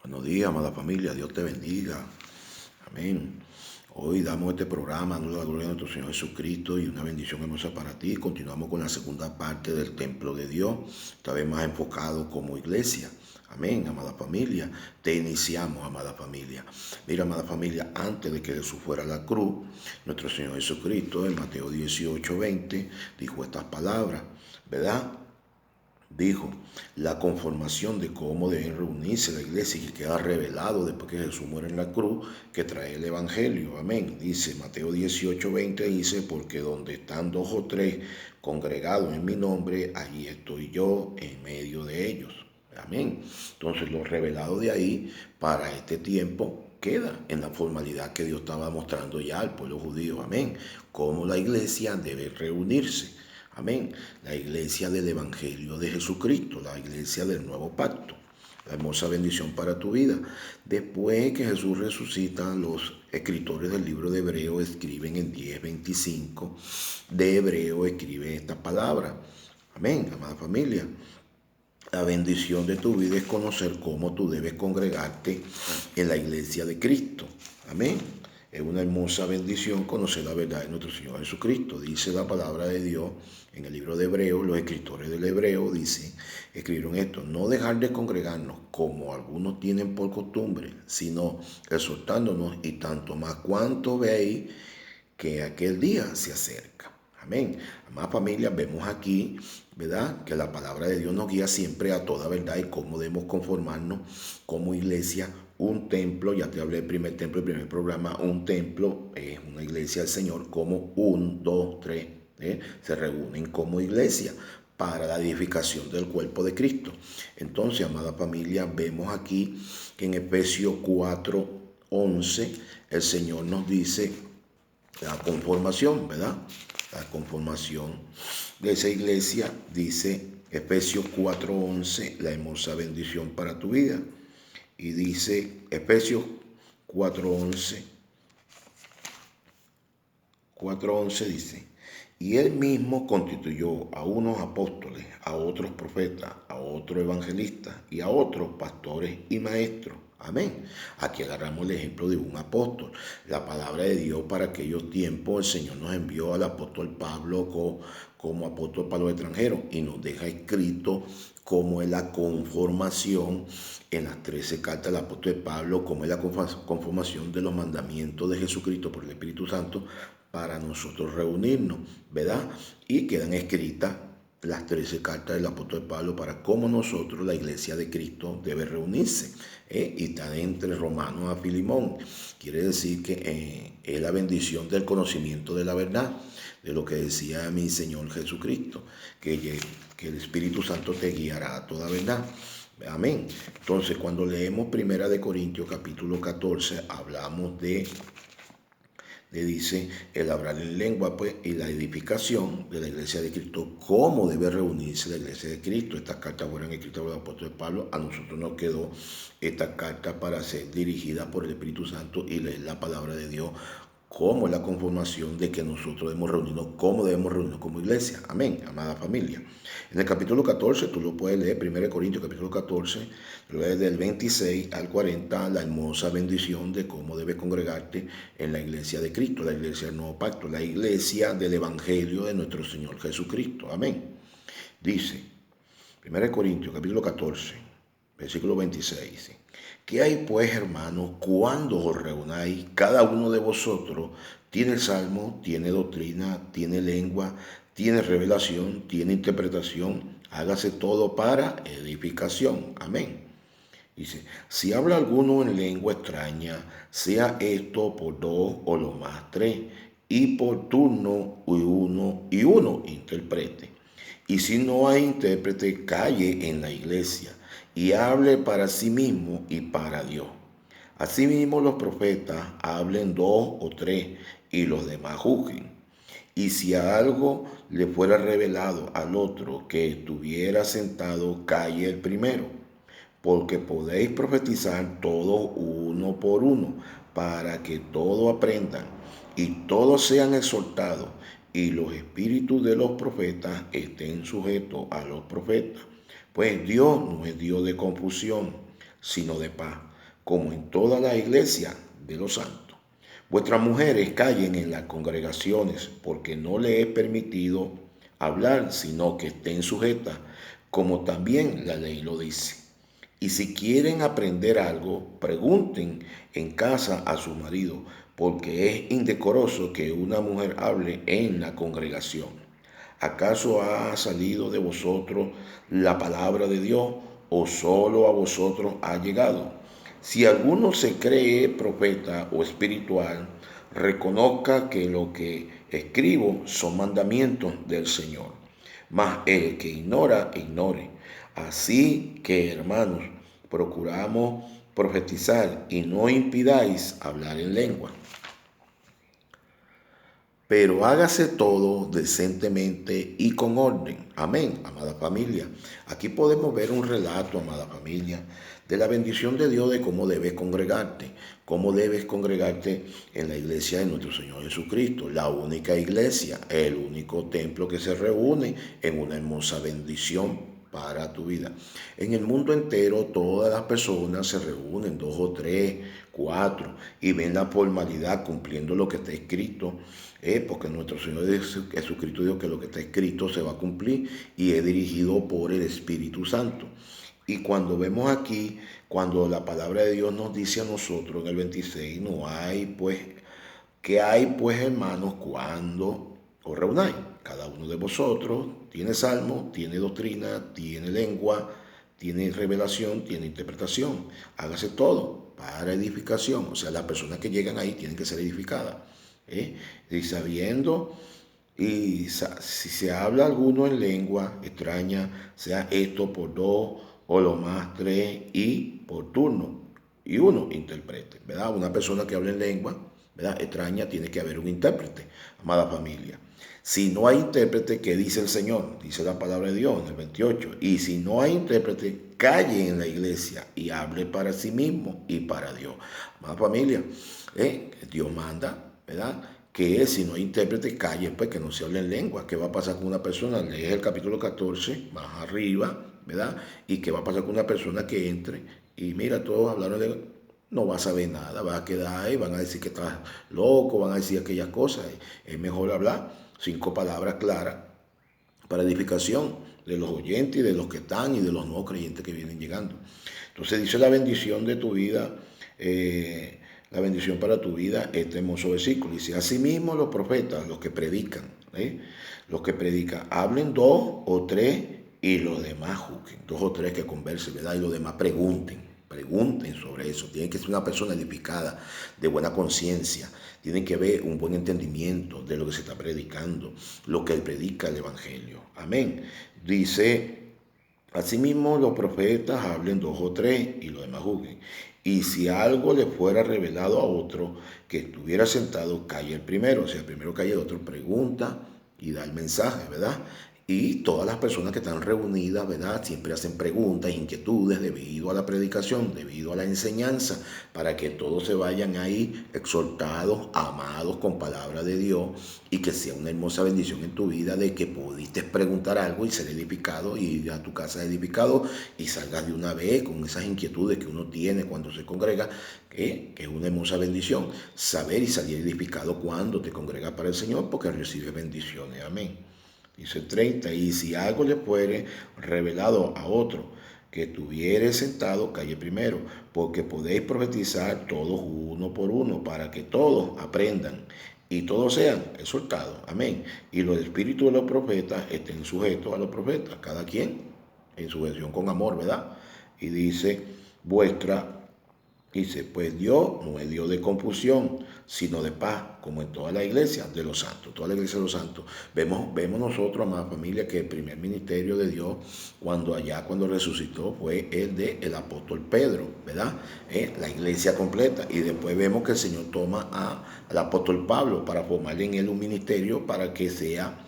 Buenos días, amada familia. Dios te bendiga. Amén. Hoy damos este programa, dando la gloria a nuestro Señor Jesucristo y una bendición hermosa para ti. Continuamos con la segunda parte del templo de Dios, esta vez más enfocado como iglesia. Amén, amada familia. Te iniciamos, amada familia. Mira, amada familia, antes de que Jesús fuera a la cruz, nuestro Señor Jesucristo en Mateo 18:20 dijo estas palabras, ¿verdad? Dijo la conformación de cómo deben reunirse la iglesia y que queda revelado después que Jesús muere en la cruz, que trae el evangelio. Amén. Dice Mateo 18:20, dice, porque donde están dos o tres congregados en mi nombre, allí estoy yo en medio de ellos. Amén. Entonces lo revelado de ahí para este tiempo queda en la formalidad que Dios estaba mostrando ya al pueblo judío. Amén. Cómo la iglesia debe reunirse. Amén. La iglesia del Evangelio de Jesucristo, la iglesia del nuevo pacto. La hermosa bendición para tu vida. Después que Jesús resucita, los escritores del libro de Hebreo escriben en 10:25 de Hebreo, escriben esta palabra. Amén, amada familia. La bendición de tu vida es conocer cómo tú debes congregarte en la iglesia de Cristo. Amén. Es una hermosa bendición conocer la verdad de nuestro Señor Jesucristo. Dice la palabra de Dios en el libro de Hebreo, los escritores del Hebreo escribieron esto, no dejar de congregarnos como algunos tienen por costumbre, sino exhortándonos y tanto más cuanto veis que aquel día se acerca. Amén. Amada familia, vemos aquí, ¿verdad?, que la palabra de Dios nos guía siempre a toda verdad y cómo debemos conformarnos como iglesia. Un templo, ya te hablé del primer templo, el primer programa, un templo es una iglesia del Señor como un, dos, tres, se reúnen como iglesia para la edificación del cuerpo de Cristo. Entonces, amada familia, vemos aquí que en Efesios 4:11 el Señor nos dice la conformación, ¿verdad? La conformación de esa iglesia, dice Efesios 4:11, la hermosa bendición para tu vida. Y dice Efesios 4:11, 4:11 dice, y él mismo constituyó a unos apóstoles, a otros profetas, a otros evangelistas y a otros pastores y maestros. Amén. Aquí agarramos el ejemplo de un apóstol. La palabra de Dios para aquellos tiempos, el Señor nos envió al apóstol Pablo como apóstol para los extranjeros y nos deja escrito cómo es la conformación en las 13 cartas del apóstol Pablo, cómo es la conformación de los mandamientos de Jesucristo por el Espíritu Santo para nosotros reunirnos, ¿verdad? Y quedan escritas las 13 cartas del apóstol Pablo para cómo nosotros, la iglesia de Cristo, debe reunirse. Y está entre Romanos a Filimón. Quiere decir que es la bendición del conocimiento de la verdad, de lo que decía mi Señor Jesucristo, que el Espíritu Santo te guiará a toda verdad. Amén. Entonces, cuando leemos 1 Corintios capítulo 14, hablamos dice el hablar en lengua, pues, y la edificación de la iglesia de Cristo, cómo debe reunirse la iglesia de Cristo. Estas cartas fueron escritas por el apóstol Pablo. A nosotros nos quedó esta carta para ser dirigida por el Espíritu Santo y leer la palabra de Dios, cómo es la conformación de que nosotros debemos reunirnos, cómo debemos reunirnos como iglesia. Amén, amada familia. En el capítulo 14, tú lo puedes leer, 1 Corintios capítulo 14, luego del 26 al 40, la hermosa bendición de cómo debes congregarte en la iglesia de Cristo, la iglesia del nuevo pacto, la iglesia del evangelio de nuestro Señor Jesucristo. Amén. Dice, 1 Corintios capítulo 14, versículo 26. ¿Qué hay pues, hermanos, cuando os reunáis? Cada uno de vosotros tiene salmo, tiene doctrina, tiene lengua, tiene revelación, tiene interpretación. Hágase todo para edificación. Amén. Dice, si habla alguno en lengua extraña, sea esto por dos o lo más tres, y por turno y uno interprete. Y si no hay intérprete, calle en la iglesia y hable para sí mismo y para Dios. Asimismo los profetas hablen dos o tres y los demás juzguen. Y si a algo le fuera revelado al otro que estuviera sentado, calle el primero, porque podéis profetizar todos uno por uno, para que todos aprendan y todos sean exhortados, y los espíritus de los profetas estén sujetos a los profetas. Pues Dios no es Dios de confusión, sino de paz, como en toda la iglesia de los santos. Vuestras mujeres callen en las congregaciones, porque no les he permitido hablar, sino que estén sujetas, como también la ley lo dice. Y si quieren aprender algo, pregunten en casa a su marido, porque es indecoroso que una mujer hable en la congregación. ¿Acaso ha salido de vosotros la palabra de Dios o solo a vosotros ha llegado? Si alguno se cree profeta o espiritual, reconozca que lo que escribo son mandamientos del Señor. Mas el que ignora, ignore. Así que, hermanos, procuramos profetizar y no impidáis hablar en lengua. Pero hágase todo decentemente y con orden. Amén, amada familia. Aquí podemos ver un relato, amada familia, de la bendición de Dios de cómo debes congregarte en la iglesia de nuestro Señor Jesucristo, la única iglesia, el único templo que se reúne en una hermosa bendición para tu vida. En el mundo entero todas las personas se reúnen, 2 o 3, 4, y ven la formalidad cumpliendo lo que está escrito, porque nuestro Señor Jesucristo dijo que lo que está escrito se va a cumplir y es dirigido por el Espíritu Santo. Y cuando vemos aquí, cuando la palabra de Dios nos dice a nosotros en el 26, no hay pues, ¿qué hay pues, hermanos, cuando os reunáis? Cada uno de vosotros tiene salmo, tiene doctrina, tiene lengua, tiene revelación, tiene interpretación. Hágase todo para edificación. O sea, las personas que llegan ahí tienen que ser edificadas. Y sabiendo, y si se habla alguno en lengua extraña, sea esto por 2 o lo más 3 y por turno, y uno interprete, ¿verdad? Una persona que habla en lengua, ¿verdad?, extraña, tiene que haber un intérprete, amada familia. Si no hay intérprete, ¿qué dice el Señor? Dice la palabra de Dios en el 28. Y si no hay intérprete, calle en la iglesia y hable para sí mismo y para Dios. Amada familia, Dios manda, ¿verdad?, que si no hay intérprete, calle, pues que no se hable en lengua. ¿Qué va a pasar con una persona? Lee el capítulo 14, más arriba, ¿verdad? ¿Y qué va a pasar con una persona que entre y mira, todos hablaron de... No va a saber nada, va a quedar ahí, van a decir que estás loco, van a decir aquellas cosas. Es mejor hablar 5 palabras claras para edificación de los oyentes y de los que están y de los no creyentes que vienen llegando. Entonces dice la bendición de tu vida, la bendición para tu vida, este hermoso versículo. Dice, asimismo los profetas, los que predican, hablen 2 o 3 y los demás juzguen. 2 o 3 que conversen, ¿verdad? Y los demás pregunten sobre eso. Tienen que ser una persona edificada, de buena conciencia. Tienen que ver un buen entendimiento de lo que se está predicando, lo que predica el Evangelio. Amén. Dice, asimismo los profetas hablen 2 o 3 y los demás juzguen. Y si algo le fuera revelado a otro que estuviera sentado, calle el primero. O sea, el primero calle, el otro pregunta y da el mensaje, ¿verdad? Y todas las personas que están reunidas, ¿verdad?, siempre hacen preguntas, inquietudes debido a la predicación, debido a la enseñanza, para que todos se vayan ahí exhortados, amados con palabra de Dios, y que sea una hermosa bendición en tu vida de que pudiste preguntar algo y ser edificado y ir a tu casa edificado y salgas de una vez con esas inquietudes que uno tiene cuando se congrega, que es una hermosa bendición, saber y salir edificado cuando te congregas para el Señor, porque recibes bendiciones. Amén. Dice 30, y si algo le fuere revelado a otro que estuviere sentado, calle primero, porque podéis profetizar todos uno por uno, para que todos aprendan y todos sean exhortados. Amén. Y los espíritus de los profetas estén sujetos a los profetas, cada quien en su versión con amor, ¿verdad? Y dice, pues Dios no es Dios de confusión, sino de paz, como en toda la iglesia de los santos, toda la iglesia de los santos. Vemos nosotros, amada familia, que el primer ministerio de Dios, cuando resucitó, fue el del apóstol Pedro, ¿verdad? La iglesia completa. Y después vemos que el Señor toma al apóstol Pablo para formarle en él un ministerio para que sea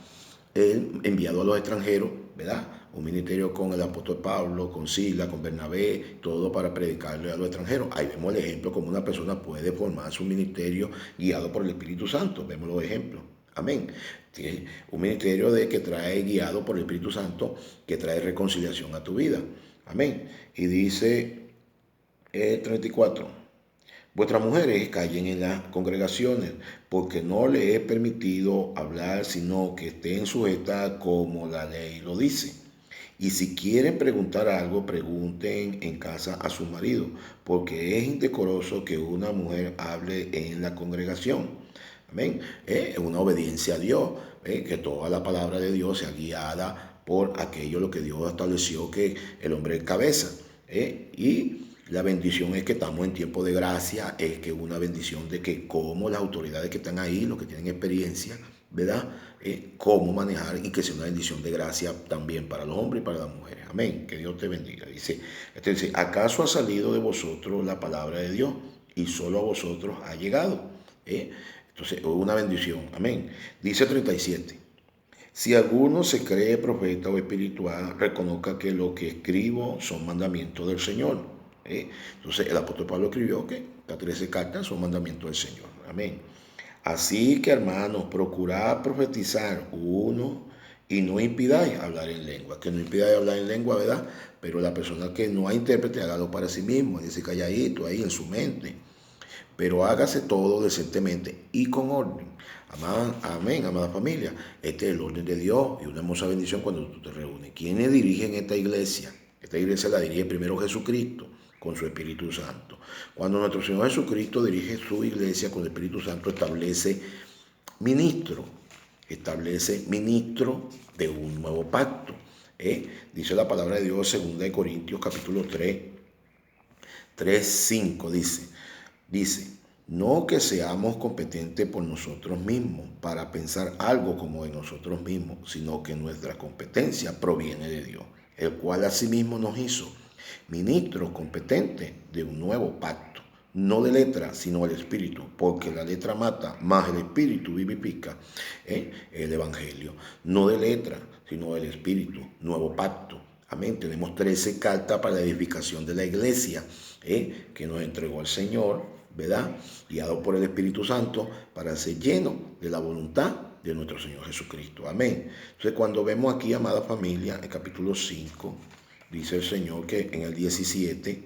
él enviado a los extranjeros, ¿verdad? Un ministerio con el apóstol Pablo, con Sila, con Bernabé, todo para predicarle a los extranjeros. Ahí vemos el ejemplo como una persona puede formar su ministerio guiado por el Espíritu Santo. Vemos los ejemplos. Amén. Tiene un ministerio que trae guiado por el Espíritu Santo, que trae reconciliación a tu vida. Amén. Y dice 34. Vuestras mujeres callen en las congregaciones, porque no les he permitido hablar, sino que estén sujetas como la ley lo dice. Y si quieren preguntar algo, pregunten en casa a su marido, porque es indecoroso que una mujer hable en la congregación. Amén. Es una obediencia a Dios, que toda la palabra de Dios sea guiada por aquello lo que Dios estableció, que el hombre es cabeza. Y la bendición es que estamos en tiempo de gracia, es que una bendición de que como las autoridades que están ahí, los que tienen experiencia, ¿verdad? Cómo manejar, y que sea una bendición de gracia también para los hombres y para las mujeres. Amén. Que Dios te bendiga. Dice, ¿acaso ha salido de vosotros la palabra de Dios y solo a vosotros ha llegado? Entonces, una bendición. Amén. Dice 37. Si alguno se cree profeta o espiritual, reconozca que lo que escribo son mandamientos del Señor. Entonces el apóstol Pablo escribió que las 13 cartas son mandamientos del Señor. Amén. Así que, hermanos, procurad profetizar uno y no impidáis hablar en lengua. Que no impidáis hablar en lengua, ¿verdad? Pero la persona que no hay intérprete, hágalo para sí mismo. Dice calladito ahí en su mente. Pero hágase todo decentemente y con orden. Amén, amada familia. Este es el orden de Dios y una hermosa bendición cuando tú te reúnes. ¿Quiénes dirigen esta iglesia? Esta iglesia la dirige primero Jesucristo con su Espíritu Santo. Cuando nuestro Señor Jesucristo dirige su iglesia con el Espíritu Santo, establece ministro de un nuevo pacto. Dice la palabra de Dios, 2 Corintios capítulo 3:5, dice, no que seamos competentes por nosotros mismos para pensar algo como de nosotros mismos, sino que nuestra competencia proviene de Dios, el cual asimismo nos hizo ministros competentes de un nuevo pacto, no de letra, sino del espíritu, porque la letra mata, más el espíritu vivifica. El evangelio, no de letra, sino del espíritu, nuevo pacto. Amén. Tenemos 13 cartas para la edificación de la iglesia, que nos entregó el Señor, ¿verdad? Guiado por el Espíritu Santo para ser lleno de la voluntad de nuestro Señor Jesucristo. Amén. Entonces, cuando vemos aquí, amada familia, el capítulo 5, dice el Señor que en el 17,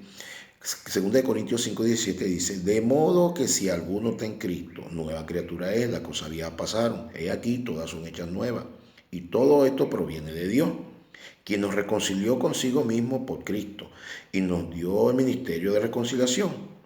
2 Corintios 5:17 dice, de modo que si alguno está en Cristo, nueva criatura es, las cosas viejas pasaron, he aquí, todas son hechas nuevas. Y todo esto proviene de Dios, quien nos reconcilió consigo mismo por Cristo y nos dio el ministerio de reconciliación,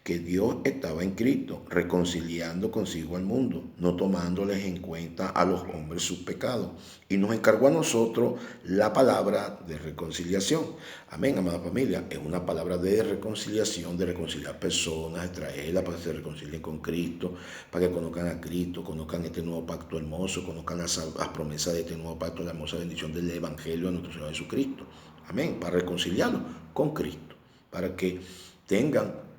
que Dios estaba en Cristo, reconciliando consigo al mundo, no tomándoles en cuenta a los hombres sus pecados, y nos encargó a nosotros la palabra de reconciliación. Amén, amada familia, es una palabra de reconciliación, de reconciliar personas, de traerlas para que se reconcilien con Cristo, para que conozcan a Cristo, conozcan este nuevo pacto hermoso, conozcan las promesas de este nuevo pacto, la hermosa bendición del Evangelio de nuestro Señor Jesucristo. Amén, para reconciliarlos con Cristo, para que tengan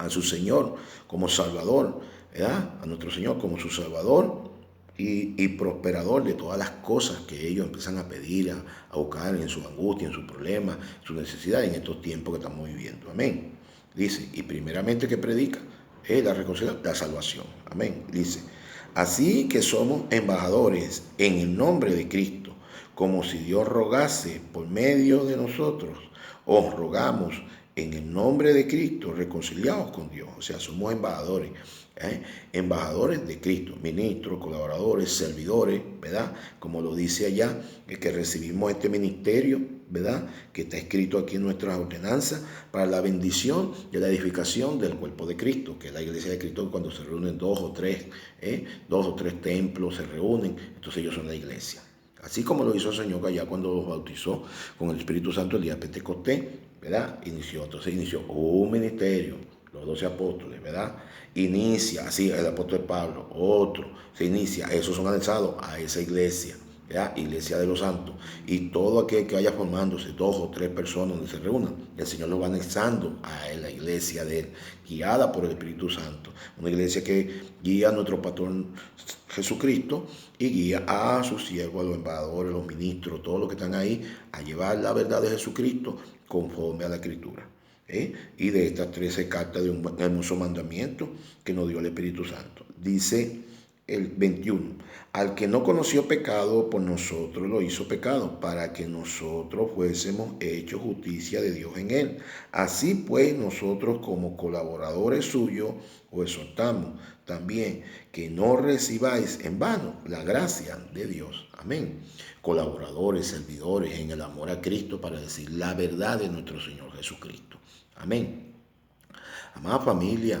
a su Señor como Salvador, ¿verdad? A nuestro Señor como su Salvador y prosperador de todas las cosas que ellos empiezan a pedir, a buscar en su angustia, en su problema, en su necesidad en estos tiempos que estamos viviendo. Amén. Dice, y primeramente que predica es la reconciliación, la salvación. Amén. Dice, así que somos embajadores en el nombre de Cristo, como si Dios rogase por medio de nosotros. Os rogamos en el nombre de Cristo, reconciliados con Dios. O sea, somos embajadores, embajadores de Cristo, ministros, colaboradores, servidores, ¿verdad? Como lo dice allá, que recibimos este ministerio, ¿verdad? Que está escrito aquí en nuestras ordenanzas para la bendición de la edificación del cuerpo de Cristo, que es la iglesia de Cristo. Cuando se reúnen dos o tres templos se reúnen, entonces ellos son la iglesia. Así como lo hizo el Señor allá cuando los bautizó con el Espíritu Santo el día de Pentecostés, ¿verdad? Entonces inició un ministerio, los 12 apóstoles, ¿verdad? Inicia, así el apóstol Pablo, otro, se inicia, esos son anexados a esa iglesia, ¿verdad? Iglesia de los santos. Y todo aquel que vaya formándose, 2 o 3 personas donde se reúnan, el Señor lo va anexando a la iglesia de él, guiada por el Espíritu Santo. Una iglesia que guía a nuestro patrón Jesucristo y guía a sus siervos, a los embajadores, a los ministros, todos los que están ahí, a llevar la verdad de Jesucristo conforme a la Escritura. Y de estas 13 cartas de un hermoso mandamiento que nos dio el Espíritu Santo. Dice el 21. Al que no conoció pecado, por nosotros lo hizo pecado, para que nosotros fuésemos hechos justicia de Dios en él. Así pues, nosotros como colaboradores suyos, os exhortamos también que no recibáis en vano la gracia de Dios. Amén. Colaboradores, servidores en el amor a Cristo para decir la verdad de nuestro Señor Jesucristo. Amén. Amada familia,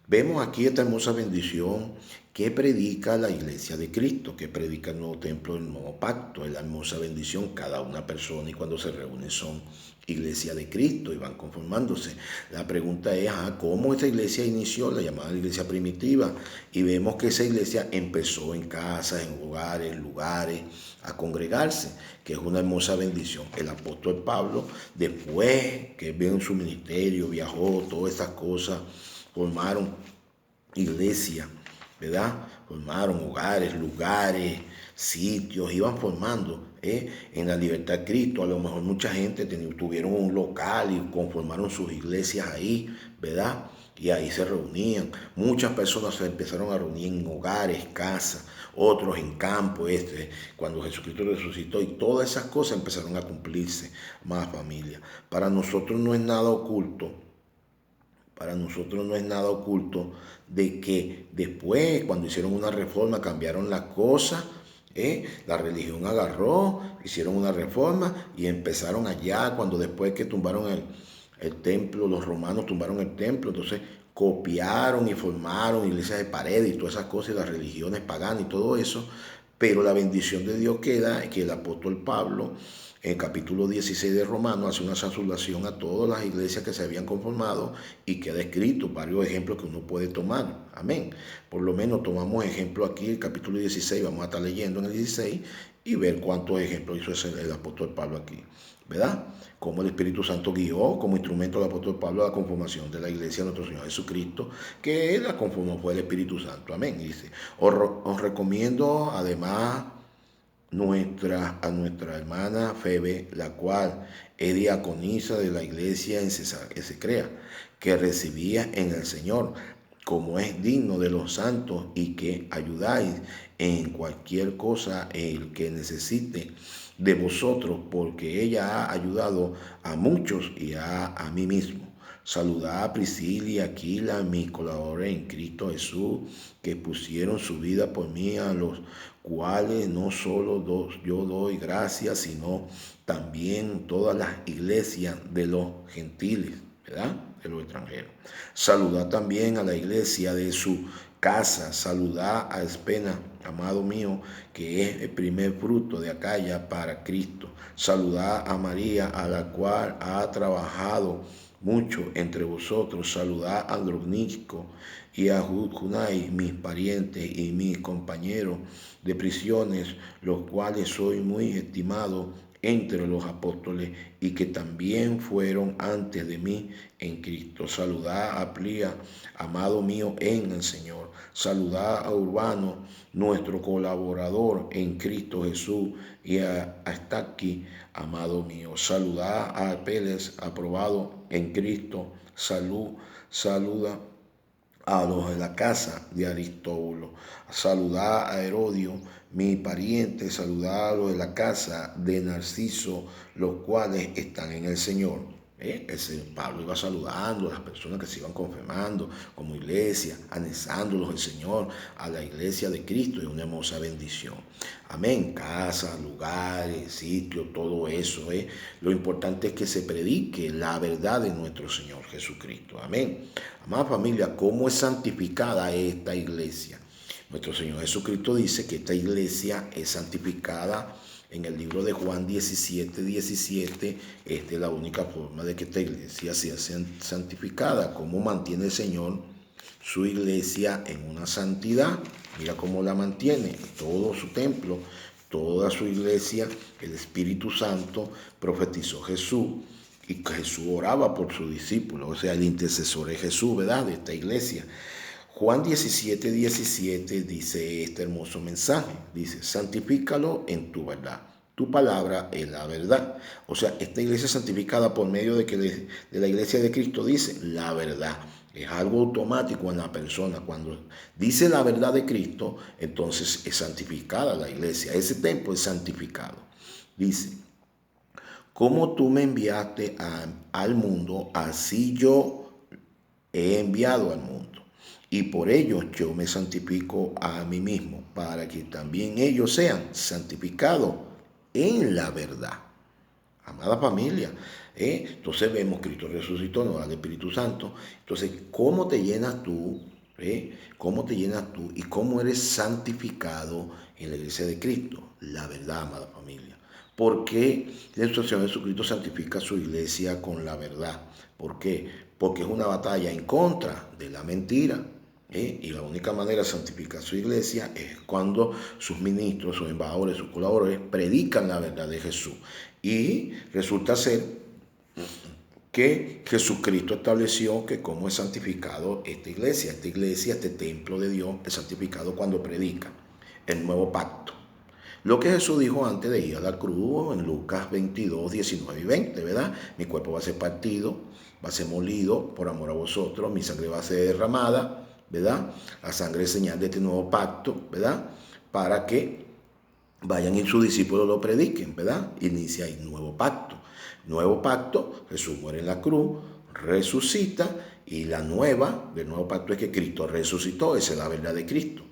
vemos aquí esta hermosa bendición que predica la iglesia de Cristo, que predica el nuevo templo, el nuevo pacto, es la hermosa bendición. Cada una persona y cuando se reúnen son iglesia de Cristo y van conformándose. La pregunta es, ¿cómo esta iglesia inició? La llamada iglesia primitiva. Y vemos que esa iglesia empezó en casas, en hogares, lugares, a congregarse, que es una hermosa bendición. El apóstol Pablo, después que vio en su ministerio, viajó, todas estas cosas, formaron iglesia, ¿verdad? Formaron hogares, lugares, sitios, iban formando en la libertad de Cristo. A lo mejor mucha gente tuvieron un local y conformaron sus iglesias ahí, ¿verdad? Y ahí se reunían. Muchas personas se empezaron a reunir en hogares, casas, otros en campo, cuando Jesucristo resucitó, y todas esas cosas empezaron a cumplirse. Más familia. Para nosotros no es nada oculto. Para nosotros no es nada oculto de que después, cuando hicieron una reforma, cambiaron las cosas. La religión agarró, hicieron una reforma y empezaron allá, cuando después que tumbaron el templo, los romanos tumbaron el templo, entonces copiaron y formaron iglesias de pared y todas esas cosas, y las religiones paganas y todo eso. Pero la bendición de Dios queda que el apóstol Pablo, en el capítulo 16 de Romanos, hace una salutación a todas las iglesias que se habían conformado y queda escrito varios ejemplos que uno puede tomar. Amén. Por lo menos tomamos ejemplo aquí, el capítulo 16, vamos a estar leyendo en el 16 y ver cuántos ejemplos hizo el apóstol Pablo aquí, ¿verdad? Cómo el Espíritu Santo guió como instrumento del apóstol Pablo a la conformación de la iglesia de nuestro Señor Jesucristo, que la conformó fue el Espíritu Santo. Amén. Dice, os recomiendo además a nuestra hermana Febe, la cual es diaconisa de la iglesia en Cesarea, que recibía en el Señor, como es digno de los santos, y que ayudáis en cualquier cosa el que necesite de vosotros, porque ella ha ayudado a muchos y a mí mismo. Saludad a Priscila y Aquila, mis colaboradores en Cristo Jesús, que pusieron su vida por mí, a los cuales no solo yo doy gracias, sino también todas las iglesias de los gentiles, ¿verdad? De los extranjeros. Saludad también a la iglesia de su casa. Saludad a Espena, amado mío, que es el primer fruto de Acaya para Cristo. Saludad a María, a la cual ha trabajado mucho entre vosotros. Saludad a Andrónico y a Junai, mis parientes y mis compañeros de prisiones, los cuales soy muy estimado entre los apóstoles y que también fueron antes de mí en Cristo. Saludad a Plia, amado mío en el Señor. Saludad a Urbano, nuestro colaborador en Cristo Jesús, y a Estaqui, amado mío. Saludad a Apeles, aprobado en Cristo. Saluda a los de la casa de Aristóbulo. Saludad a Herodio, mi pariente. Saludad a los de la casa de Narciso, los cuales están en el Señor. Pablo iba saludando a las personas que se iban confirmando como iglesia, anexándolos al Señor, a la iglesia de Cristo. Es una hermosa bendición. Amén. Casas, lugares, sitios, todo eso. Lo importante es que se predique la verdad de nuestro Señor Jesucristo. Amén. Amada familia, ¿cómo es santificada esta iglesia? Nuestro Señor Jesucristo dice que esta iglesia es santificada en el libro de Juan 17:17. Esta es la única forma de que esta iglesia sea santificada. ¿Cómo mantiene el Señor su iglesia en una santidad? Mira cómo la mantiene. Todo su templo, toda su iglesia, el Espíritu Santo profetizó Jesús. Y Jesús oraba por sus discípulos. O sea, el intercesor es Jesús, ¿verdad? De esta iglesia. Juan 17:17 dice este hermoso mensaje. Dice, santifícalo en tu verdad. Tu palabra es la verdad. O sea, esta iglesia es santificada por medio de la iglesia de Cristo, dice la verdad. Es algo automático en la persona. Cuando dice la verdad de Cristo, entonces es santificada la iglesia. Ese templo es santificado. Dice, como tú me enviaste al mundo, así yo he enviado al mundo. Y por ellos yo me santifico a mí mismo, para que también ellos sean santificados en la verdad. Amada familia, entonces vemos Cristo resucitó, nos da el Espíritu Santo. Entonces, ¿cómo te llenas tú? ¿Cómo te llenas tú y cómo eres santificado en la iglesia de Cristo? La verdad, amada familia. ¿Por qué nuestro Señor Jesucristo santifica su iglesia con la verdad? ¿Por qué? Porque es una batalla en contra de la mentira. Y la única manera de santificar su iglesia es cuando sus ministros, sus embajadores, sus colaboradores predican la verdad de Jesús. Y resulta ser que Jesucristo estableció que cómo es santificado esta iglesia, este templo de Dios es santificado cuando predica el nuevo pacto. Lo que Jesús dijo antes de ir a la cruz en Lucas 22, 19 y 20, ¿verdad? Mi cuerpo va a ser partido, va a ser molido por amor a vosotros, mi sangre va a ser derramada, ¿verdad? La sangre es señal de este nuevo pacto, ¿verdad? Para que vayan y sus discípulos lo prediquen, ¿verdad? Inicia el nuevo pacto. Nuevo pacto, Jesús muere en la cruz, resucita, y la nueva del nuevo pacto es que Cristo resucitó, esa es la verdad de Cristo.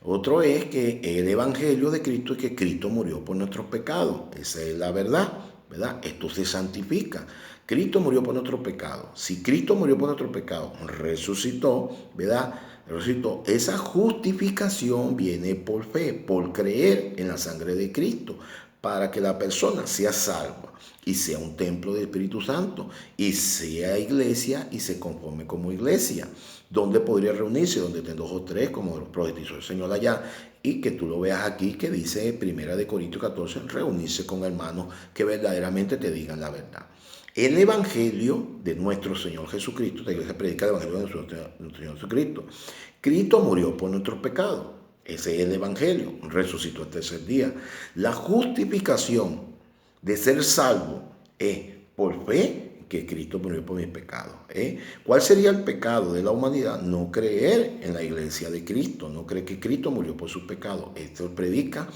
Otro es que el evangelio de Cristo es que Cristo murió por nuestros pecados, esa es la verdad, ¿verdad? Esto se santifica. Cristo murió por nuestros pecados. Si Cristo murió por nuestros pecados, resucitó, ¿verdad? Resucitó. Esa justificación viene por fe, por creer en la sangre de Cristo, para que la persona sea salva y sea un templo del Espíritu Santo y sea iglesia y se conforme como iglesia. ¿Dónde podría reunirse? Donde estén 2 o 3, como lo profetizó el Señor allá, y que tú lo veas aquí, que dice 1 Corintios 14, reunirse con hermanos que verdaderamente te digan la verdad. El evangelio de nuestro Señor Jesucristo, la iglesia predica el evangelio de nuestro Señor Jesucristo. Cristo murió por nuestros pecados. Ese es el evangelio. Resucitó el tercer día. La justificación de ser salvo es por fe que Cristo murió por mis pecados. ¿Cuál sería el pecado de la humanidad? No creer en la iglesia de Cristo, no creer que Cristo murió por sus pecados. Esto predica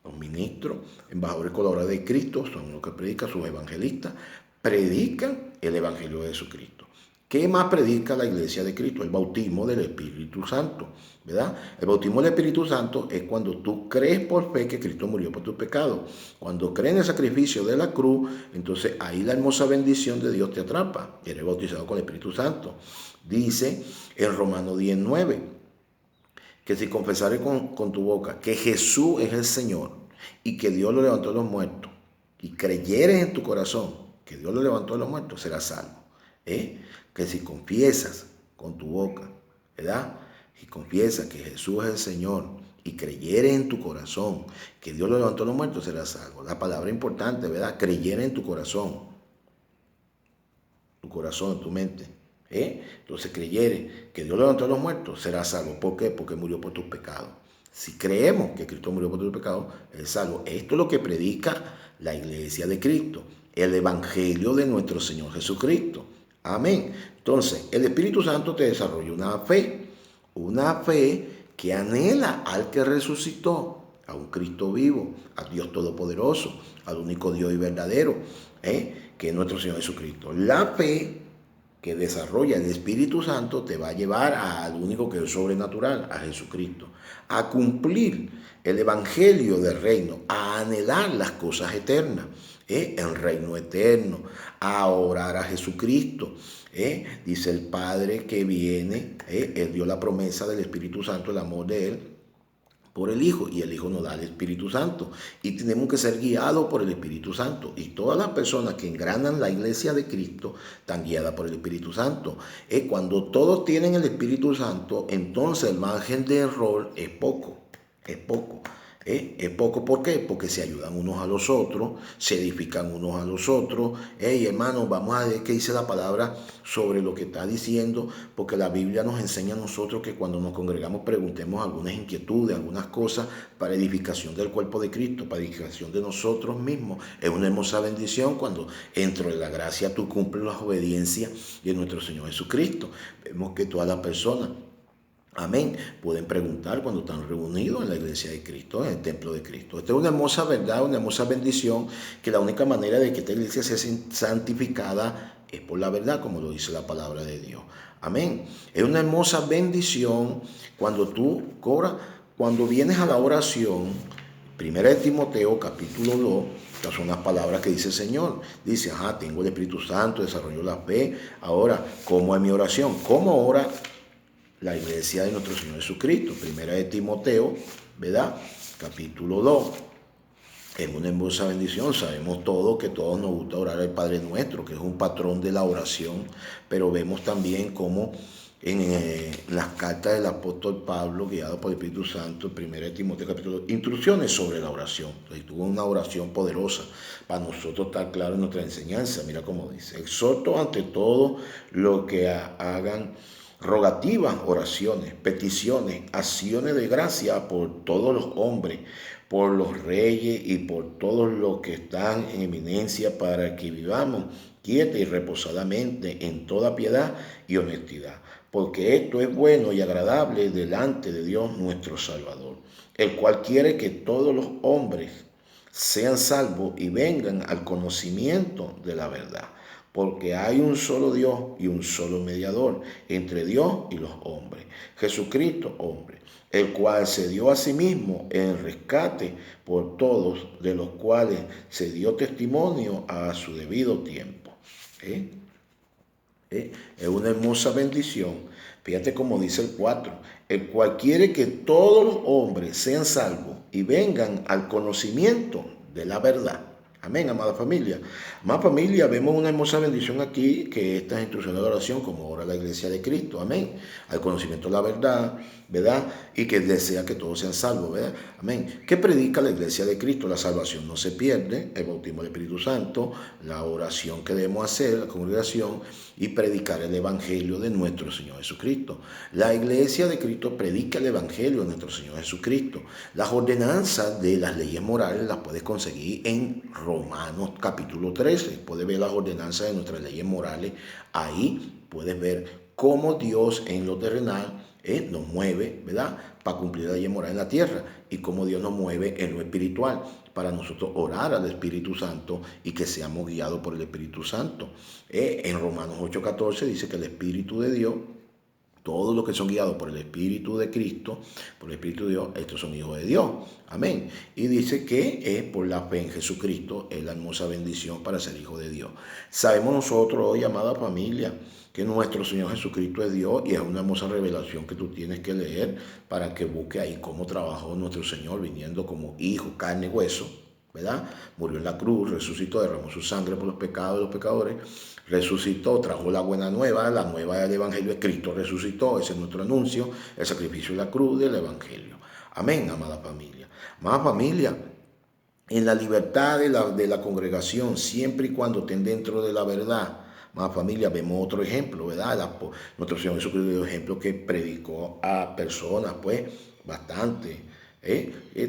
los ministros, embajadores, colaboradores de Cristo, son los que predican, sus evangelistas, predican el evangelio de Jesucristo. ¿Qué más predica la iglesia de Cristo? El bautismo del Espíritu Santo, ¿verdad? El bautismo del Espíritu Santo es cuando tú crees por fe que Cristo murió por tus pecados. Cuando crees en el sacrificio de la cruz, entonces ahí la hermosa bendición de Dios te atrapa. Eres bautizado con el Espíritu Santo. Dice en Romanos 10:9 que si confesares con tu boca que Jesús es el Señor y que Dios lo levantó de los muertos y creyeres en tu corazón que Dios lo levantó de los muertos, serás salvo. Que si confiesas con tu boca, ¿verdad? Si confiesas que Jesús es el Señor y creyeres en tu corazón que Dios lo levantó de los muertos, serás salvo. La palabra importante, ¿verdad? Creyere en tu corazón, tu mente. Entonces creyere que Dios lo levantó de los muertos, serás salvo. ¿Por qué? Porque murió por tus pecados. Si creemos que Cristo murió por tus pecados, es salvo. Esto es lo que predica la iglesia de Cristo, el evangelio de nuestro Señor Jesucristo. Amén. Entonces, el Espíritu Santo te desarrolla una fe que anhela al que resucitó, a un Cristo vivo, a Dios Todopoderoso, al único Dios y verdadero, que es nuestro Señor Jesucristo. La fe que desarrolla el Espíritu Santo te va a llevar al único que es sobrenatural, a Jesucristo, a cumplir el evangelio del reino, a anhelar las cosas eternas, el reino eterno, a orar a Jesucristo. Dice el Padre que viene, Él dio la promesa del Espíritu Santo, el amor de Él por el Hijo, y el Hijo nos da el Espíritu Santo, y tenemos que ser guiados por el Espíritu Santo, y todas las personas que engranan la iglesia de Cristo están guiadas por el Espíritu Santo. Cuando todos tienen el Espíritu Santo, entonces el margen de error es poco, Es poco, ¿por qué? Porque se ayudan unos a los otros, se edifican unos a los otros. Hey, hermanos, vamos a ver qué dice la palabra sobre lo que está diciendo, porque la Biblia nos enseña a nosotros que cuando nos congregamos preguntemos algunas inquietudes, algunas cosas para edificación del cuerpo de Cristo, para edificación de nosotros mismos. Es una hermosa bendición cuando dentro de la gracia tú cumples las obediencias de nuestro Señor Jesucristo. Vemos que todas las personas, amén, pueden preguntar cuando están reunidos en la iglesia de Cristo, en el templo de Cristo. Esta es una hermosa verdad, una hermosa bendición, que la única manera de que esta iglesia sea santificada es por la verdad, como lo dice la palabra de Dios. Amén. Es una hermosa bendición cuando tú cobras, cuando vienes a la oración. Primera de Timoteo, capítulo 2, estas son las palabras que dice el Señor. Dice, tengo el Espíritu Santo, desarrollo la fe. Ahora, ¿cómo es mi oración? ¿Cómo ora la iglesia de nuestro Señor Jesucristo? Primera de Timoteo, ¿verdad? Capítulo 2. Es una hermosa bendición. Sabemos todos que todos nos gusta orar al Padre Nuestro, que es un patrón de la oración, pero vemos también cómo en las cartas del apóstol Pablo, guiado por el Espíritu Santo, en 1 de Timoteo capítulo 2, instrucciones sobre la oración. Entonces, tuvo una oración poderosa para nosotros estar claro en nuestra enseñanza. Mira cómo dice: exhorto ante todo lo que hagan rogativas, oraciones, peticiones, acciones de gracia por todos los hombres, por los reyes y por todos los que están en eminencia, para que vivamos quieta y reposadamente en toda piedad y honestidad, porque esto es bueno y agradable delante de Dios nuestro Salvador, el cual quiere que todos los hombres sean salvos y vengan al conocimiento de la verdad. Porque hay un solo Dios y un solo mediador entre Dios y los hombres, Jesucristo hombre, el cual se dio a sí mismo en rescate por todos, de los cuales se dio testimonio a su debido tiempo. Es una hermosa bendición. Fíjate cómo dice el 4, el cual quiere que todos los hombres sean salvos y vengan al conocimiento de la verdad. Amén, amada familia. Amada familia, vemos una hermosa bendición aquí, que esta es instrucción de oración, como ora la iglesia de Cristo. Amén. Al conocimiento de la verdad, ¿verdad? Y que desea que todos sean salvos, ¿verdad? Amén. ¿Qué predica la iglesia de Cristo? La salvación no se pierde, el bautismo del Espíritu Santo, la oración que debemos hacer, la congregación, y predicar el evangelio de nuestro Señor Jesucristo. La iglesia de Cristo predica el evangelio de nuestro Señor Jesucristo. Las ordenanzas de las leyes morales las puedes conseguir en Romanos capítulo 13. Puedes ver las ordenanzas de nuestras leyes morales. Ahí puedes ver cómo Dios en lo terrenal nos mueve, ¿verdad?, para cumplir la ley moral en la tierra, y cómo Dios nos mueve en lo espiritual para nosotros orar al Espíritu Santo y que seamos guiados por el Espíritu Santo. En Romanos 8:14 dice que el Espíritu de Dios, todos los que son guiados por el Espíritu de Cristo, por el Espíritu de Dios, estos son hijos de Dios. Amén. Y dice que es por la fe en Jesucristo, es la hermosa bendición para ser hijo de Dios. Sabemos nosotros hoy, amada familia, que nuestro Señor Jesucristo es Dios, y es una hermosa revelación que tú tienes que leer para que busques ahí cómo trabajó nuestro Señor viniendo como hijo, carne y hueso, ¿verdad? Murió en la cruz, resucitó, derramó su sangre por los pecados de los pecadores, resucitó, trajo la buena nueva del Evangelio de Cristo, resucitó, ese es nuestro anuncio, el sacrificio de la cruz del Evangelio. Amén, amada familia. Amada familia, en la libertad de la congregación, siempre y cuando estén dentro de la verdad, amada familia, vemos otro ejemplo, ¿verdad? Nuestro Señor Jesucristo dio ejemplo que predicó a personas, pues, bastante.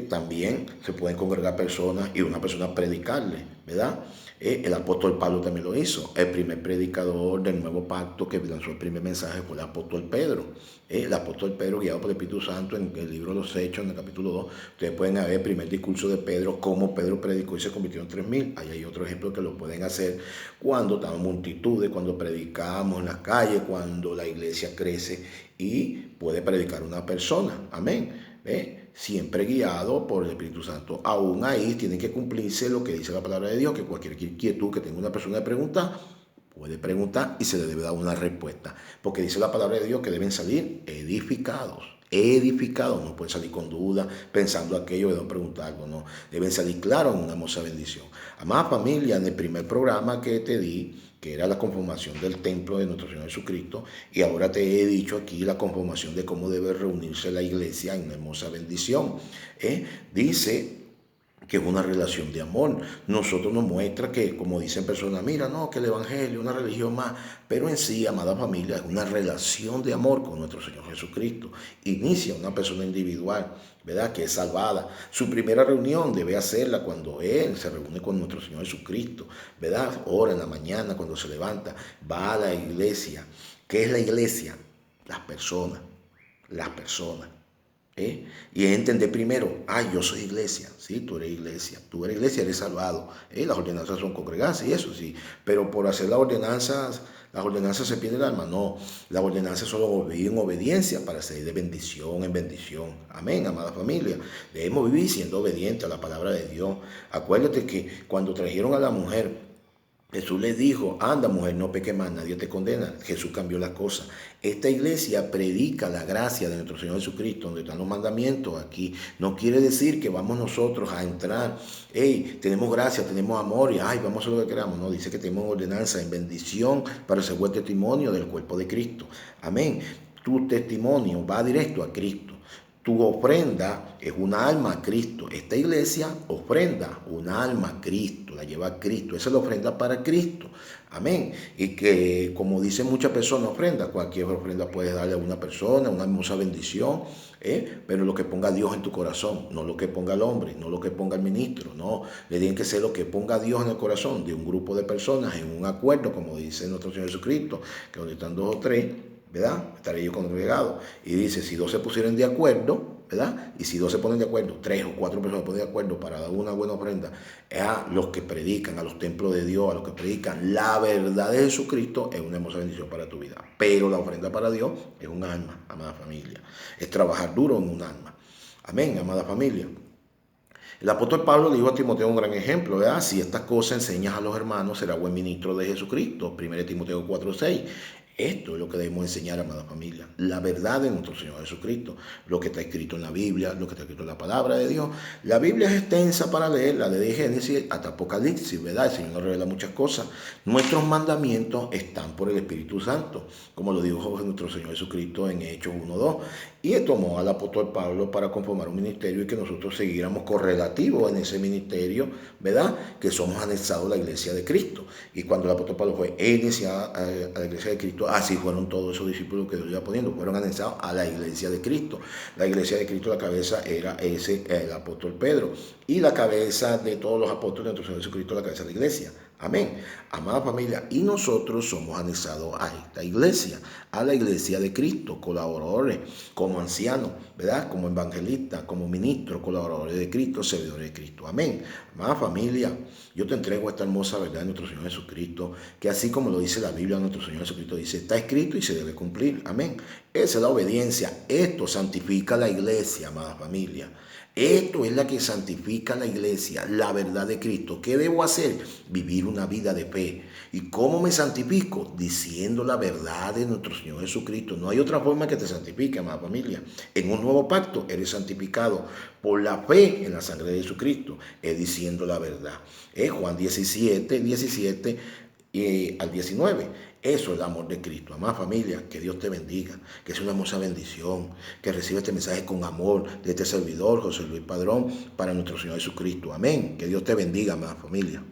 También se pueden congregar personas y una persona predicarle, ¿verdad? El apóstol Pablo también lo hizo. El primer predicador del nuevo pacto que lanzó el primer mensaje fue el apóstol Pedro. El apóstol Pedro, guiado por el Espíritu Santo, en el libro de los Hechos, en el capítulo 2, ustedes pueden ver el primer discurso de Pedro, cómo Pedro predicó y se convirtió en 3,000. Ahí hay otro ejemplo que lo pueden hacer cuando estamos multitudes, cuando predicamos en las calles, cuando la iglesia crece y puede predicar una persona. Amén. Siempre guiado por el Espíritu Santo. Aún ahí tiene que cumplirse lo que dice la palabra de Dios, que cualquier inquietud que tenga una persona de preguntar, puede preguntar y se le debe dar una respuesta. Porque dice la palabra de Dios que deben salir edificados. Edificados, no pueden salir con duda, pensando aquello, deben preguntar algo, no. Deben salir claros en una hermosa bendición. Amada familia, en el primer programa que te di, que era la conformación del templo de nuestro Señor Jesucristo, y ahora te he dicho aquí la conformación de cómo debe reunirse la iglesia en una hermosa bendición. Dice que es una relación de amor. Nosotros nos muestra que, como dicen personas, mira, no, que el Evangelio es una religión más, pero en sí, amada familia, es una relación de amor con nuestro Señor Jesucristo. Inicia una persona individual, ¿verdad?, que es salvada. Su primera reunión debe hacerla cuando Él se reúne con nuestro Señor Jesucristo, ¿verdad? Ora en la mañana, cuando se levanta, va a la iglesia. ¿Qué es la iglesia? Las personas, las personas. Y es entender primero, yo soy iglesia, sí, tú eres iglesia, eres salvado. Las ordenanzas son congregarse y eso sí, pero por hacer las ordenanzas se pierde el alma. No, las ordenanzas solo en obediencia para ser de bendición en bendición. Amén, amada familia. Debemos vivir siendo obedientes a la palabra de Dios. Acuérdate que cuando trajeron a la mujer, Jesús les dijo, anda mujer, no peques más, nadie te condena. Jesús cambió las cosas. Esta iglesia predica la gracia de nuestro Señor Jesucristo, donde están los mandamientos aquí. No quiere decir que vamos nosotros a entrar, tenemos gracia, tenemos amor y vamos a hacer lo que queramos. No, dice que tenemos ordenanza en bendición para ser buen testimonio del cuerpo de Cristo. Amén. Tu testimonio va directo a Cristo. Tu ofrenda es una alma a Cristo. Esta iglesia ofrenda una alma a Cristo, la lleva a Cristo. Esa es la ofrenda para Cristo. Amén. Y que, como dicen muchas personas, ofrenda. Cualquier ofrenda puedes darle a una persona, una hermosa bendición, pero lo que ponga Dios en tu corazón, no lo que ponga el hombre, no lo que ponga el ministro, no. Le tiene que ser lo que ponga Dios en el corazón de un grupo de personas en un acuerdo, como dice nuestro Señor Jesucristo, que donde están dos o tres, ¿verdad? Estaré yo congregado. Y dice, si dos se pusieran de acuerdo, ¿verdad? Y si dos se ponen de acuerdo, 3 o 4 personas se ponen de acuerdo para dar una buena ofrenda, es a los que predican, a los templos de Dios, a los que predican la verdad de Jesucristo, es una hermosa bendición para tu vida. Pero la ofrenda para Dios es un alma, amada familia. Es trabajar duro en un alma. Amén, amada familia. El apóstol Pablo le dijo a Timoteo un gran ejemplo, ¿verdad? Si estas cosas enseñas a los hermanos, será buen ministro de Jesucristo. 1 Timoteo 4:6. Esto es lo que debemos enseñar, amada familia. La verdad de nuestro Señor Jesucristo. Lo que está escrito en la Biblia, lo que está escrito en la palabra de Dios. La Biblia es extensa para leerla, desde Génesis hasta Apocalipsis, ¿verdad? El Señor nos revela muchas cosas. Nuestros mandamientos están por el Espíritu Santo, como lo dijo nuestro Señor Jesucristo en Hechos 1:2. Y tomó al apóstol Pablo para conformar un ministerio y que nosotros siguiéramos correlativos en ese ministerio, ¿verdad? Que somos anexados a la iglesia de Cristo. Y cuando el apóstol Pablo fue iniciado a la iglesia de Cristo, así fueron todos esos discípulos que Dios iba poniendo, fueron anexados a la iglesia de Cristo. La iglesia de Cristo, la cabeza era el apóstol Pedro. Y la cabeza de todos los apóstoles de nuestro Señor Jesucristo, la cabeza de la iglesia. Amén. Amada familia, y nosotros somos anexados a esta iglesia, a la iglesia de Cristo, colaboradores, como ancianos, ¿verdad? Como evangelistas, como ministros, colaboradores de Cristo, servidores de Cristo. Amén. Amada familia, yo te entrego esta hermosa verdad de nuestro Señor Jesucristo, que así como lo dice la Biblia, nuestro Señor Jesucristo dice, está escrito y se debe cumplir. Amén. Esa es la obediencia. Esto santifica la iglesia, amada familia. Esto es la que santifica la iglesia, la verdad de Cristo. ¿Qué debo hacer? Vivir una vida de fe. ¿Y cómo me santifico? Diciendo la verdad de nuestro Señor Jesucristo. No hay otra forma que te santifique, amada familia. En un nuevo pacto eres santificado por la fe en la sangre de Jesucristo. Es diciendo la verdad. Juan 17 al 19. Eso es el amor de Cristo. Amada familia, que Dios te bendiga, que sea una hermosa bendición, que reciba este mensaje con amor de este servidor, José Luis Padrón, para nuestro Señor Jesucristo. Amén. Que Dios te bendiga, amada familia.